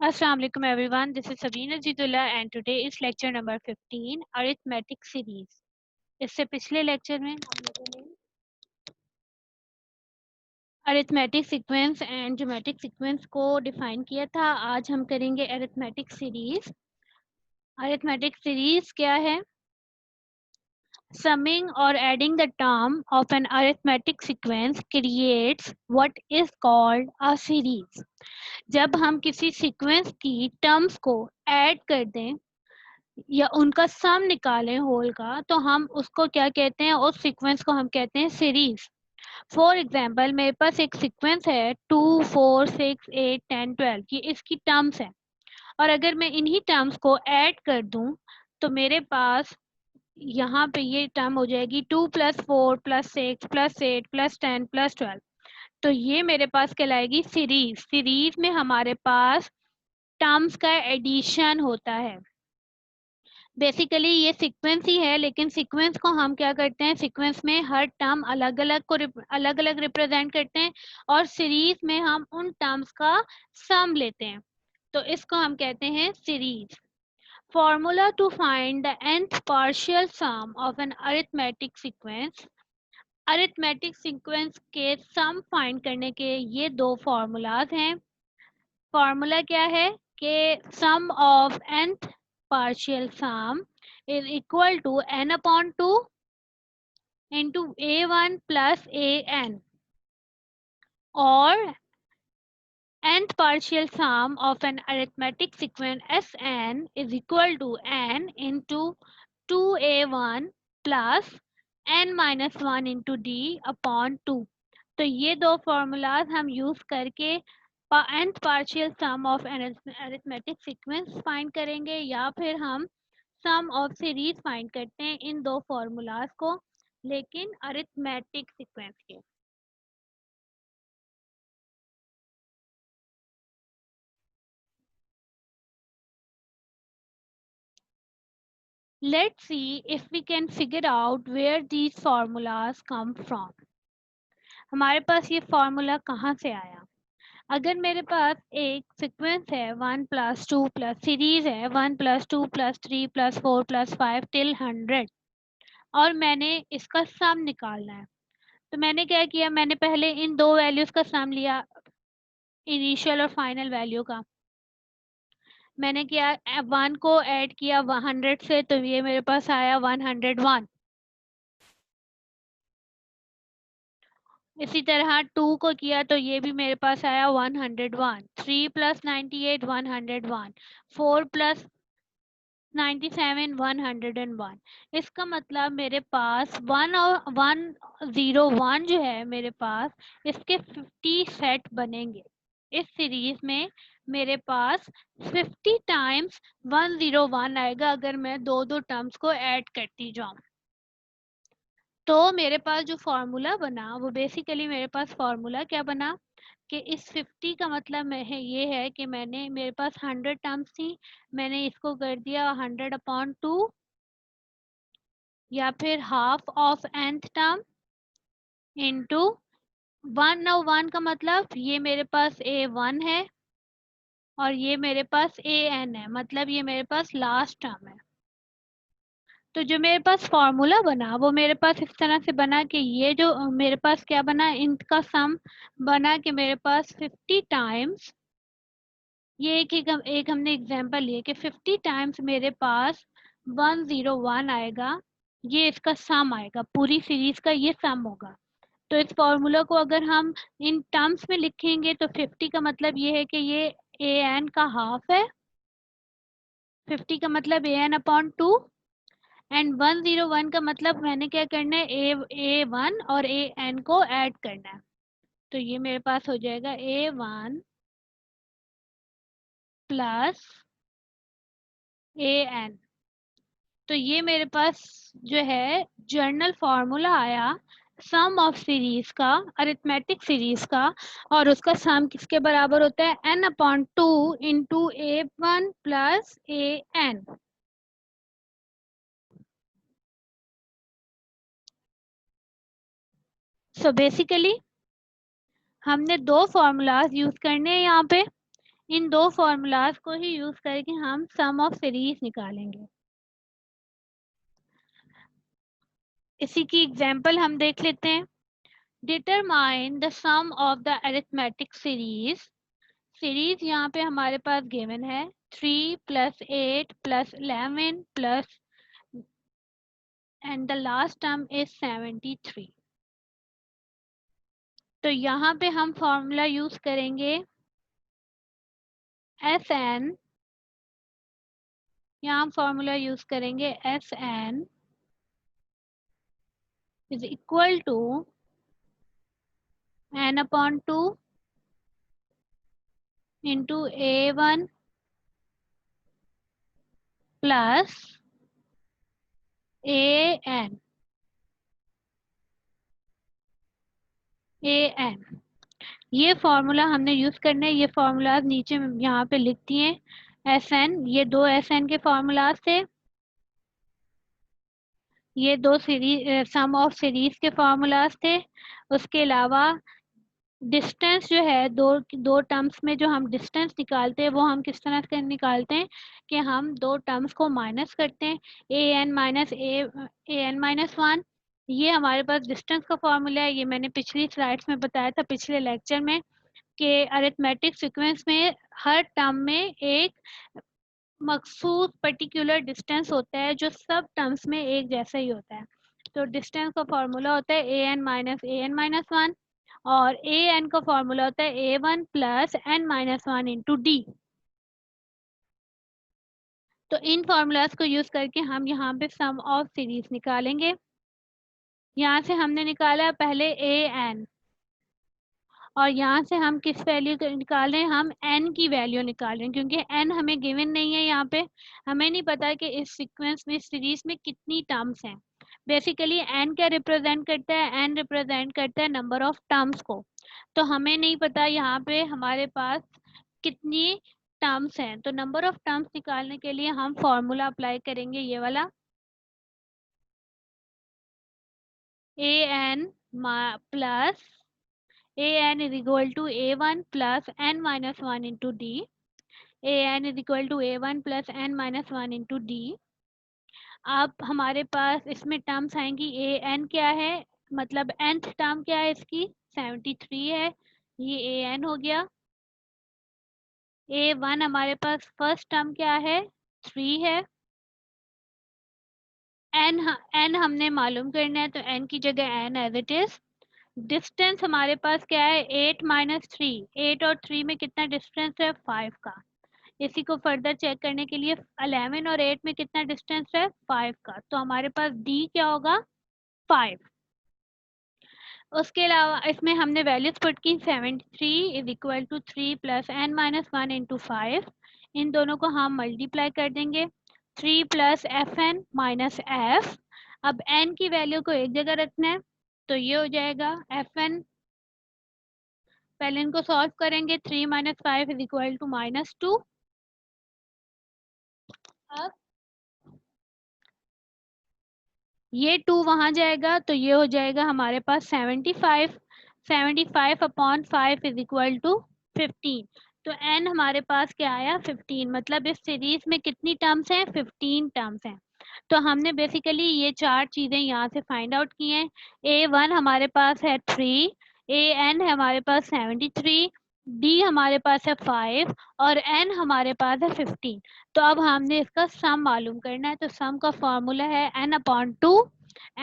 Assalamu alaikum everyone. This is Sabina Jidullah and today is lecture number 15 arithmetic series. इससे पिछले lecture में हम लोगों ने arithmetic sequence and geometric sequence को डिफाइन किया था. आज हम करेंगे अरिथमेटिक सीरीज. अरिथमेटिक सीरीज क्या है? Summing or adding the term of an arithmetic sequence creates what is called a series. जब हम किसी सीक्वेंस की टर्म्स को ऐड कर दें या उनका सम निकालें होल का, तो हम उसको क्या कहते हैं? उस सीक्वेंस को हम कहते हैं सीरीज. फॉर एग्जांपल मेरे पास एक सीक्वेंस है 2 4 6 8 10 12, ये इसकी टर्म्स है. और अगर मैं इन्हीं टर्म्स को ऐड कर दूं तो मेरे पास यहाँ पे ये टर्म हो जाएगी 2 + 4 + 6 + 8 + 10 + 12. तो ये मेरे पास कहलाएगी सीरीज. सीरीज में हमारे पास टर्म्स का एडिशन होता है. बेसिकली ये सीक्वेंस ही है, लेकिन सीक्वेंस को हम क्या करते हैं? सीक्वेंस में हर टर्म अलग अलग रिप्रेजेंट करते हैं और सीरीज में हम उन टर्म्स का सम लेते हैं. तो इसको हम कहते हैं series. Formula to find the nth partial sum of an arithmetic sequence. Arithmetic sequence के सम फाइंड करने के ये दो फॉर्मूलाज हैं. फॉर्मूला क्या है कि सम of nth partial sum is equal to n/2 into a1 plus an, or nth partial sum of an arithmetic sequence Sn is equal to n into 2a1 plus n minus 1 into d upon 2. तो ये दो formulas हम use करके nth partial sum of an arithmetic sequence find करेंगे, या फिर हम सम of series find करते हैं इन दो फॉर्मूलाज को, लेकिन अरिथमेटिक सीक्वेंस के. Let's see if we can figure out where these formulas come from. हमारे पास ये फॉर्मूला कहाँ से आया? अगर मेरे पास एक सीक्वेंस है 1 + 2 + सीरीज है 1 + 2 + 3 + 4 + 5 till 100, और मैंने इसका सम निकालना है, तो मैंने क्या किया? मैंने पहले इन दो वैल्यूज का सम लिया, इनिशियल और फाइनल वैल्यू का. मैंने क्या 1 को ऐड किया 100 से, तो ये मेरे पास आया 101. इसी तरह 2 को किया तो ये भी मेरे पास आया 101. 3 + 98 101. 4 + 97 101. इसका मतलब मेरे पास 101 जो है मेरे पास, इसके 50 सेट बनेंगे. इस सीरीज में मेरे पास 50 टाइम्स 101 आएगा अगर मैं दो दो टर्म्स को ऐड करती जाऊं. तो मेरे पास जो फॉर्मूला बना वो बेसिकली मेरे पास फॉर्मूला क्या बना कि इस 50 का मतलब है ये है कि मेरे पास 100 टर्म्स थी, मैंने इसको कर दिया 100/2, या फिर half of nth term into 101 का मतलब ये मेरे पास a1 है और ये मेरे पास an है, मतलब ये मेरे पास लास्ट टर्म है. तो जो मेरे पास फॉर्मूला बना वो मेरे पास इस तरह से बना कि ये जो मेरे पास क्या बना, इनका सम बना कि मेरे पास 50 टाइम्स, ये एक हमने एग्जांपल लिए कि 50 टाइम्स मेरे पास 101 आएगा, ये इसका सम आएगा, पूरी सीरीज का ये सम होगा. तो इस फॉर्मूला को अगर हम इन टर्म्स में लिखेंगे तो 50 का मतलब ये है कि ये an का हाफ है, 50 का मतलब an/2, एंड 101 का मतलब मैंने क्या करना है, a1 और an को ऐड करना है. तो ये मेरे पास हो जाएगा a1 प्लस an. तो ये मेरे पास जो है जर्नल फॉर्मूला आया सम ऑफ सीरीज का, अरिथमेटिक सीरीज का, और उसका सम किसके बराबर होता है? n/2 into a1 plus an. So basically हमने दो फॉर्मूलाज यूज करने हैं यहाँ पे. इन दो फॉर्मूलाज को ही यूज करके हम सम ऑफ सीरीज निकालेंगे। इसी की एग्जांपल हम देख लेते हैं। Determine the sum of the arithmetic series. Series यहाँ पे हमारे पास गिवन है 3 + 8 + 11 plus and the last term is 73। तो यहाँ पे हम फॉर्मूला यूज करेंगे एस एन, यहाँ हम फॉर्मूला यूज करेंगे S N is equal to n/2 into A1 plus AN। ये फॉर्मूला हमने यूज करना है। ये फॉर्मूला नीचे यहाँ पे लिख दिए SN। ये दो SN के फॉर्मूलाज थे, ये दो सीरीज सम ऑफ सीरीज के फॉर्मूलाज थे। उसके अलावा डिस्टेंस जो है, दो टर्म्स में जो हम डिस्टेंस निकालते हैं वो हम किस तरह से निकालते हैं कि हम दो टर्म्स को माइनस करते हैं, an-1। ये हमारे पास डिस्टेंस का फॉर्मूला है। ये मैंने पिछली स्लाइड्स में बताया था, पिछले लेक्चर में, कि अरिथमेटिक सीक्वेंस में हर टर्म में एक मखसूस पर्टिकुलर डिस्टेंस होता है जो सब टर्म्स में एक जैसा ही होता है। तो डिस्टेंस का फॉर्मूला होता है an-1 और an का फॉर्मूला होता है a1 + n-1 इंटू डी। तो इन फॉर्मूलाज को यूज करके हम यहाँ पे सम ऑफ सीरीज निकालेंगे। यहाँ से हमने निकाला पहले an, और यहाँ से हम किस वैल्यू निकाल रहे हैं, हम n की वैल्यू निकाल रहे हैं, क्योंकि n हमें गिवन नहीं है। यहाँ पे हमें नहीं पता कि इस सीक्वेंस में, इस सीरीज में कितनी टर्म्स हैं। बेसिकली n क्या रिप्रेजेंट करता है, n रिप्रेजेंट करता है नंबर ऑफ टर्म्स को। तो हमें नहीं पता यहाँ पे हमारे पास कितनी टर्म्स हैं। तो नंबर ऑफ टर्म्स निकालने के लिए हम फॉर्मूला अप्लाई करेंगे, ये वाला an plus an is equal to a1 plus n-1 into d। an is equal to a1 plus n-1 into d। अब हमारे पास इसमें टर्म्स आएंगी, an क्या है, मतलब nth टर्म क्या है इसकी, 73 है, ये an हो गया। a1 हमारे पास फर्स्ट टर्म क्या है, 3 है। n हमने मालूम करना है, तो n की जगह n as it is. Distance हमारे पास क्या है, 8 - 3। 8 और 3 में कितना डिस्टेंस है, 5 का। इसी को फर्दर चेक करने के लिए 11 और 8 में कितना डिस्टेंस है, 5 का। तो हमारे पास डी क्या होगा, 5। उसके अलावा इसमें हमने वैल्यूज पुट की, 73 is equal to 3 + n-1 into 5। इन दोनों को हम मल्टीप्लाई कर देंगे, 3 + fn - f। अब n की वैल्यू को एक जगह रखना है, तो ये हो जाएगा fn। पहले इनको सॉल्व करेंगे, 3 - 5 इज इक्वल टू -2। अब ये 2 वहां जाएगा, तो ये हो जाएगा हमारे पास 75। 75/5 इज इक्वल टू 15। तो n हमारे पास क्या आया, 15। मतलब इस सीरीज में कितनी टर्म्स हैं, 15 टर्म्स हैं। तो हमने बेसिकली ये चार चीजें यहाँ से फाइंड आउट की हैं। a1 हमारे पास है 3, an है हमारे पास 73, d हमारे पास है 5 और n हमारे पास है 15। तो अब हमने इसका सम मालूम करना है। तो सम का फॉर्मूला है n/2।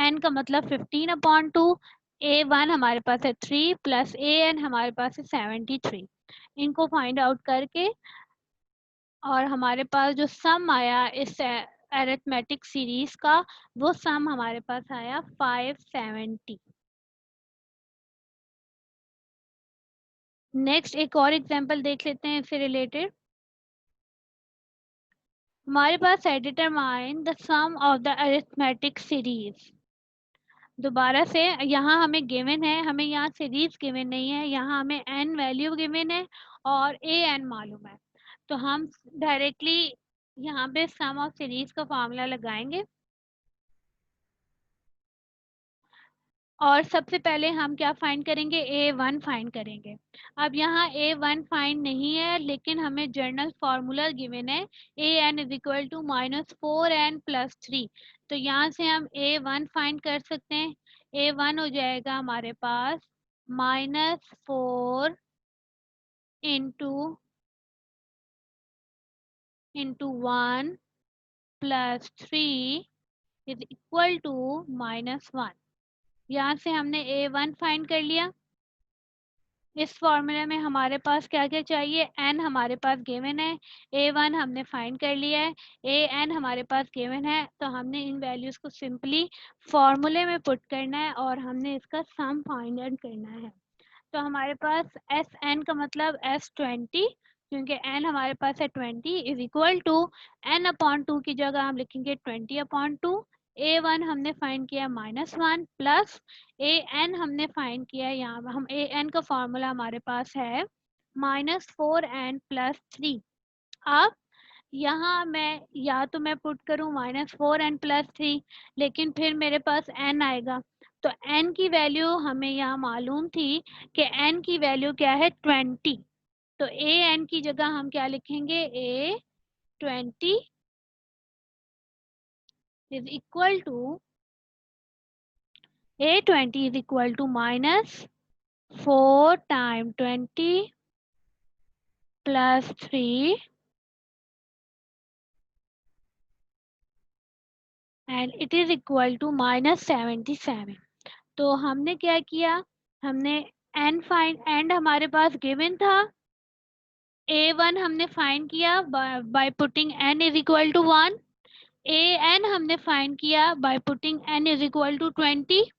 n का मतलब 15/2। a1 हमारे पास है 3 प्लस an हमारे पास है 73। इनको फाइंड आउट करके और हमारे पास जो सम आया इस अरिथमेटिक सीरीज का, वो सम हमारे पास आया 570। नेक्स्ट एक और एग्जांपल देख लेते हैं इससे रिलेटेड। हमारे पास है determine the sum of the arithmetic series. दोबारा से यहाँ हमें गिवन है, हमें यहाँ सीरीज गिवन नहीं है, यहाँ हमें n वैल्यू गिवन है और an मालूम है। तो हम डायरेक्टली यहाँ पे सम ऑफ सीरीज का फॉर्मूला लगाएंगे और सबसे पहले हम क्या फाइंड करेंगे, A1 फाइंड करेंगे। अब यहाँ A1 फाइंड नहीं है, लेकिन हमें जनरल फार्मूला गिवन है AN is equal to -4n + 3। तो यहाँ से हम A1 फाइंड कर सकते हैं। A1 हो जाएगा हमारे पास -4 इंटू 1 + 3 इज इक्वल टू -1। यहाँ से हमने A1 फाइंड कर लिया। इस फॉर्मूले में हमारे पास क्या क्या चाहिए, n हमारे पास गिवन है, A1 हमने फाइंड कर लिया है, AN हमारे पास गिवन है। तो हमने इन वैल्यूज को सिंपली फॉर्मूले में पुट करना है और हमने इसका सम फाइंड आउट करना है। तो हमारे पास SN का मतलब S20, क्योंकि n हमारे पास है 20 इज इक्वल टू n/2 की जगह हम लिखेंगे 20/2। A1 हमने फाइंड किया -1 प्लस AN हमने फाइंड किया, यहाँ हम AN का फॉर्मूला हमारे पास है -4n + 3। अब यहाँ मैं या तो मैं पुट करूँ -4n + 3, लेकिन फिर मेरे पास n आएगा। तो n की वैल्यू हमें यहाँ मालूम थी कि n की वैल्यू क्या है 20। तो AN की जगह हम क्या लिखेंगे, A20 is equal to A20 is equal to -4 time 20 + 3 and it is equal to -77। तो हमने क्या किया, हमने एंड हमारे पास गिवन था, A1 हमने फाइंड किया by putting n is equal to 1, AN हमने फाइंड किया by putting n is equal to 20,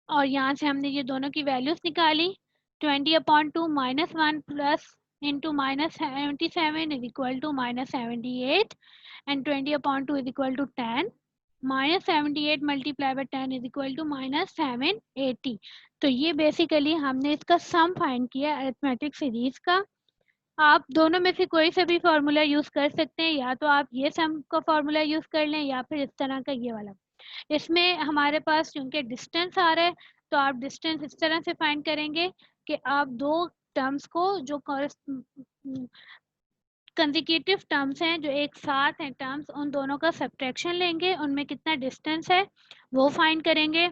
और यहाँ से हमने ये दोनों की वैल्यूज निकाली। 20/2 -1 plus into -77 is equal to -78 and 20/2 is equal to 10। -78 multiply by 10 is equal to -780। तो ये बेसिकली हमने इसका सम फाइंड किया अरिथमेटिक सीरीज का। आप दोनों में से कोई सा भी फॉर्मूला यूज कर सकते हैं, या तो आप ये सम का फॉर्मूला यूज कर लें या फिर इस तरह का ये वाला। इसमें हमारे पास क्योंकि डिस्टेंस आ रहा है, तो आप डिस्टेंस इस तरह से फाइंड करेंगे कि आप दो टर्म्स को जो कंसेक्यूटिव टर्म्स हैं, जो एक साथ हैं टर्म्स, उन दोनों का सब्ट्रैक्शन लेंगे, उनमें कितना डिस्टेंस है वो फाइंड करेंगे।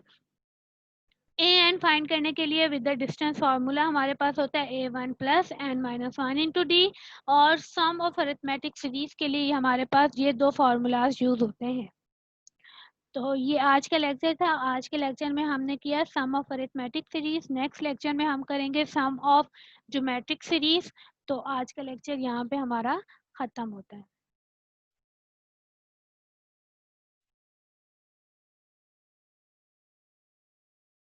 AN फाइंड करने के लिए विद द डिस्टेंस फार्मूला हमारे पास होता है A1 + n-1 इंटू D, और सम ऑफ अरिथमेटिक सीरीज के लिए हमारे पास ये दो फार्मूलाज यूज होते हैं। तो ये आज का लेक्चर था। आज के लेक्चर में हमने किया sum of arithmetic series. Next lecture में हम करेंगे सम ऑफ ज्योमेट्रिक सीरीज। तो आज का लेक्चर यहाँ पे हमारा खत्म होता है।